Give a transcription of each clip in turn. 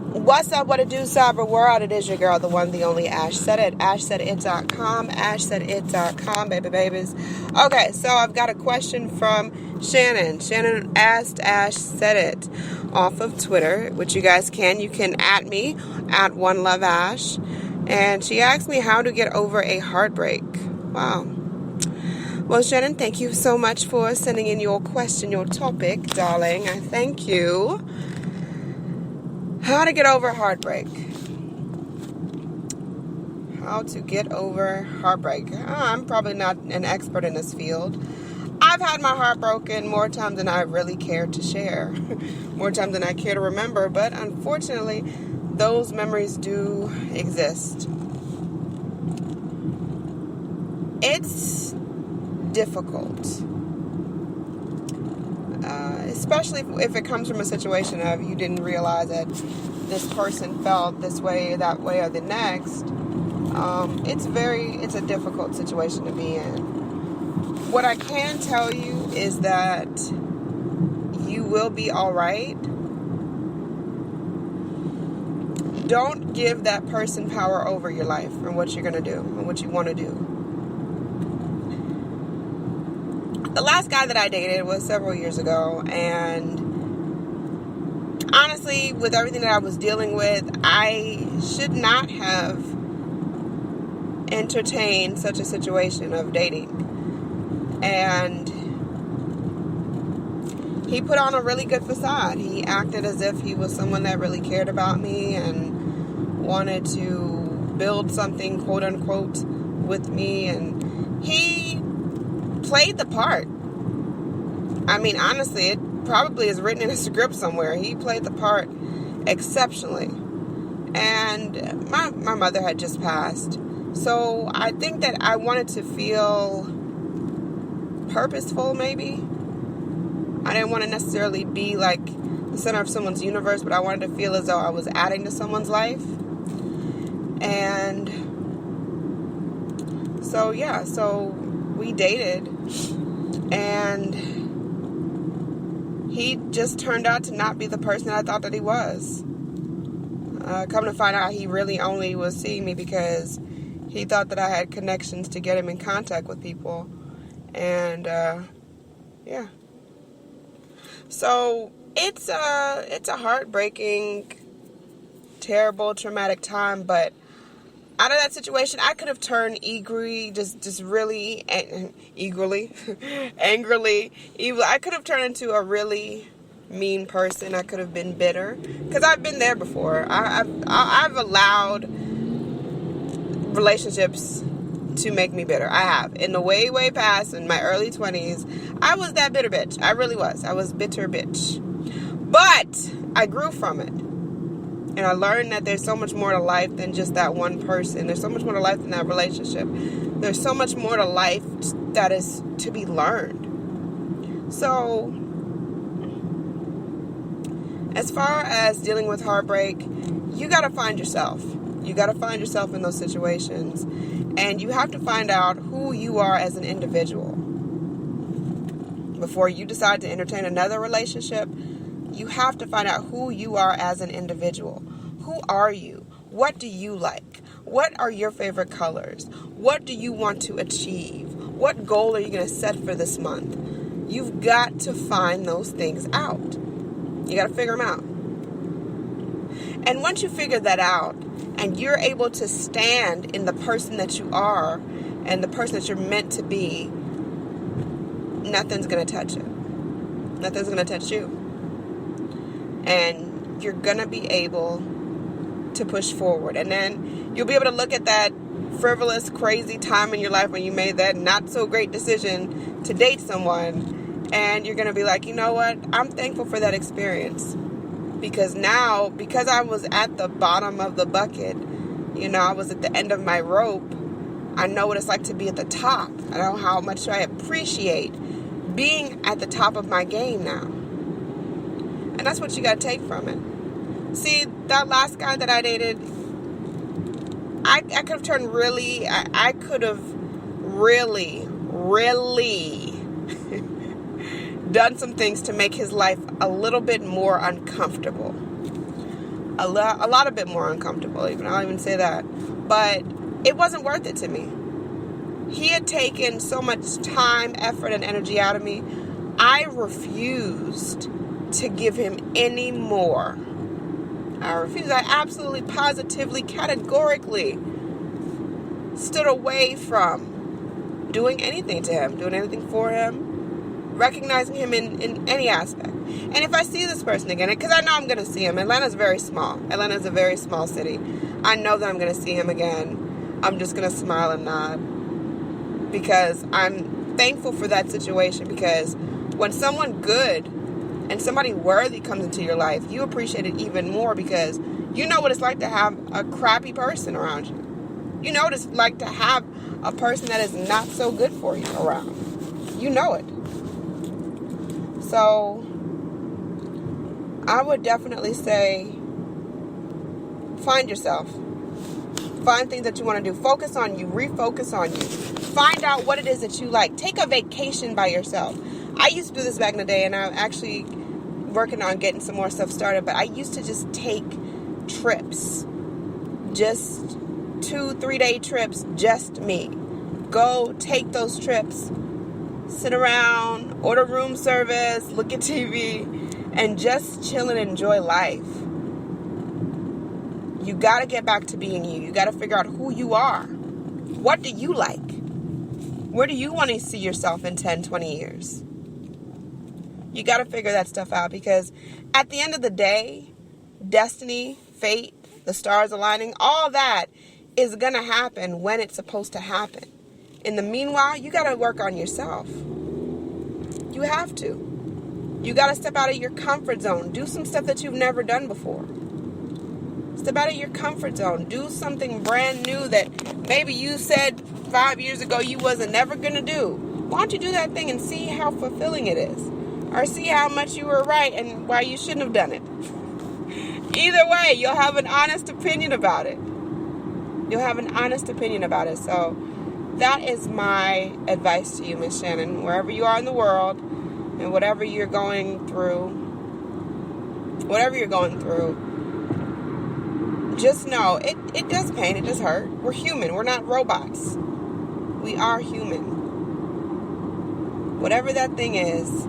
What's up, what it do, cyber world? It is your girl, the one, the only Ash Said It. ashsaidit.com, ashsaidit.com, baby babies. Okay, so I've got a question from Shannon. Shannon asked Ash Said It off of Twitter, which you guys can. You can at me, at OneLoveAsh. And she asked me how to get over a heartbreak. Wow. Well, Shannon, thank you so much for sending in your question, your topic, darling. I thank you. How to get over heartbreak. How to get over heartbreak. I'm probably not an expert in this field. I've had my heart broken more times than I really care to share. More times than I care to remember. But unfortunately, those memories do exist. It's difficult. Especially if it comes from a situation of you didn't realize that this person felt this way, that way, or the next. It's a difficult situation to be in. What I can tell you is that you will be all right. Don't give that person power over your life and what you're going to do and what you want to do. The last guy that I dated was several years ago, and honestly, with everything that I was dealing with, I should not have entertained such a situation of dating. And he put on a really good facade. He acted as if he was someone that really cared about me and wanted to build something, quote unquote, with me, and he played the part. I mean, honestly, it probably is written in a script somewhere. He played the part exceptionally. And my mother had just passed. So I think that I wanted to feel purposeful, maybe. I didn't want to necessarily be like the center of someone's universe, but I wanted to feel as though I was adding to someone's life. And so we dated, and he just turned out to not be the person I thought that he was. Come to find out, he really only was seeing me because he thought that I had connections to get him in contact with people. And, yeah. So, it's a heartbreaking, terrible, traumatic time, but out of that situation, I could have turned angrily, evil. I could have turned into a really mean person. I could have been bitter, because I've been there before. I've allowed relationships to make me bitter. I have. In the way past, in my early 20s, I was that bitter bitch. I really was. I was bitter bitch. But I grew from it. And I learned that there's so much more to life than just that one person. There's so much more to life than that relationship. There's so much more to life that is to be learned. So, as far as dealing with heartbreak, you got to find yourself. You got to find yourself in those situations. And you have to find out who you are as an individual. Before you decide to entertain another relationship, you have to find out who you are as an individual. Who are you? What do you like? What are your favorite colors? What do you want to achieve? What goal are you going to set for this month? You've got to find those things out. You got to figure them out. And once you figure that out, and you're able to stand in the person that you are and the person that you're meant to be, nothing's going to touch it. Nothing's going to touch you. And you're going to be able to push forward. And then you'll be able to look at that frivolous, crazy time in your life when you made that not so great decision to date someone. And you're going to be like, you know what? I'm thankful for that experience. Because now, because I was at the bottom of the bucket, I was at the end of my rope, I know what it's like to be at the top. I know how much I appreciate being at the top of my game now. And that's what you got to take from it. See, that last guy that I dated, I could have turned really, I could have really done some things to make his life a little bit more uncomfortable. a lot bit more uncomfortable, even. I'll even say that. But it wasn't worth it to me. He had taken so much time, effort, and energy out of me. I refused to give him any more. I refused. I absolutely, positively, categorically stood away from doing anything to him, doing anything for him, recognizing him in any aspect. And if I see this person again, because I know I'm going to see him. Atlanta's very small. Atlanta's a very small city. I know that I'm going to see him again. I'm just going to smile and nod, because I'm thankful for that situation. Because when someone good and somebody worthy comes into your life, you appreciate it even more, because you know what it's like to have a crappy person around you. You know what it's like to have a person that is not so good for you around. You know it. So I would definitely say, find yourself. Find things that you want to do. Focus on you. Refocus on you. Find out what it is that you like. Take a vacation by yourself. I used to do this back in the day, and I'm actually working on getting some more stuff started, but I used to just take trips. Just 2-3 day trips, just me. Go take those trips. Sit around, order room service, look at TV, and just chill and enjoy life. You got to get back to being you. You got to figure out who you are. What do you like? Where do you want to see yourself in 10, 20 years? You got to figure that stuff out, because at the end of the day, destiny, fate, the stars aligning, all that is going to happen when it's supposed to happen. In the meanwhile, you got to work on yourself. You have to. You got to step out of your comfort zone. Do some stuff that you've never done before. Step out of your comfort zone. Do something brand new that maybe you said 5 years ago you wasn't never going to do. Why don't you do that thing and see how fulfilling it is? Or see how much you were right and why you shouldn't have done it. Either way, you'll have an honest opinion about it. You'll have an honest opinion about it. So that is my advice to you, Miss Shannon. Wherever you are in the world and whatever you're going through, just know it does pain, it does hurt. We're human. We're not robots. We are human. Whatever that thing is,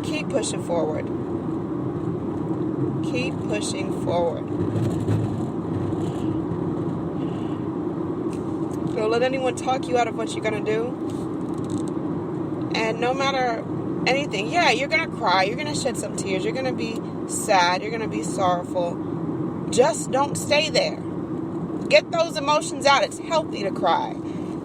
keep pushing forward. Keep pushing forward. Don't let anyone talk you out of what you're going to do. And no matter anything, yeah, you're going to cry. You're going to shed some tears. You're going to be sad. You're going to be sorrowful. Just don't stay there. Get those emotions out. It's healthy to cry.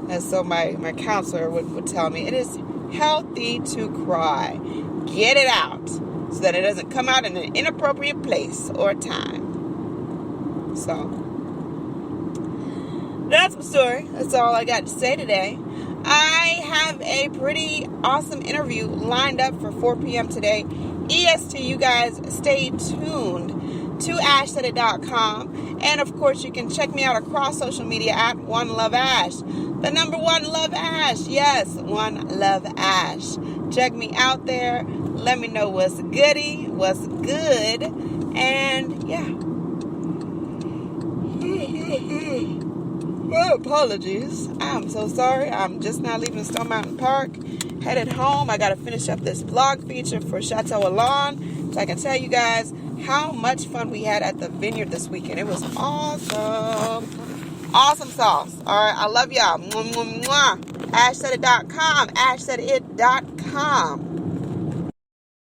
And so my counselor would tell me, it is healthy to cry. Get it out so that it doesn't come out in an inappropriate place or time. So that's my story. That's all I got to say today. I have a pretty awesome interview lined up for 4 p.m. today. EST, you guys stay tuned to ashsaidit.com. And of course, you can check me out across social media at One Love Ash. The number One Love Ash. Yes, One Love Ash. Check me out there. Let me know what's goody, what's good. And yeah. Oh, apologies. I'm so sorry. I'm just now leaving Stone Mountain Park. Headed home. I got to finish up this vlog feature for Chateau Alon, so I can tell you guys how much fun we had at the vineyard this weekend. It was awesome. Awesome sauce. All right. I love y'all. Mwah, mwah, mwah. ashsaidit.com. ashsaidit.com.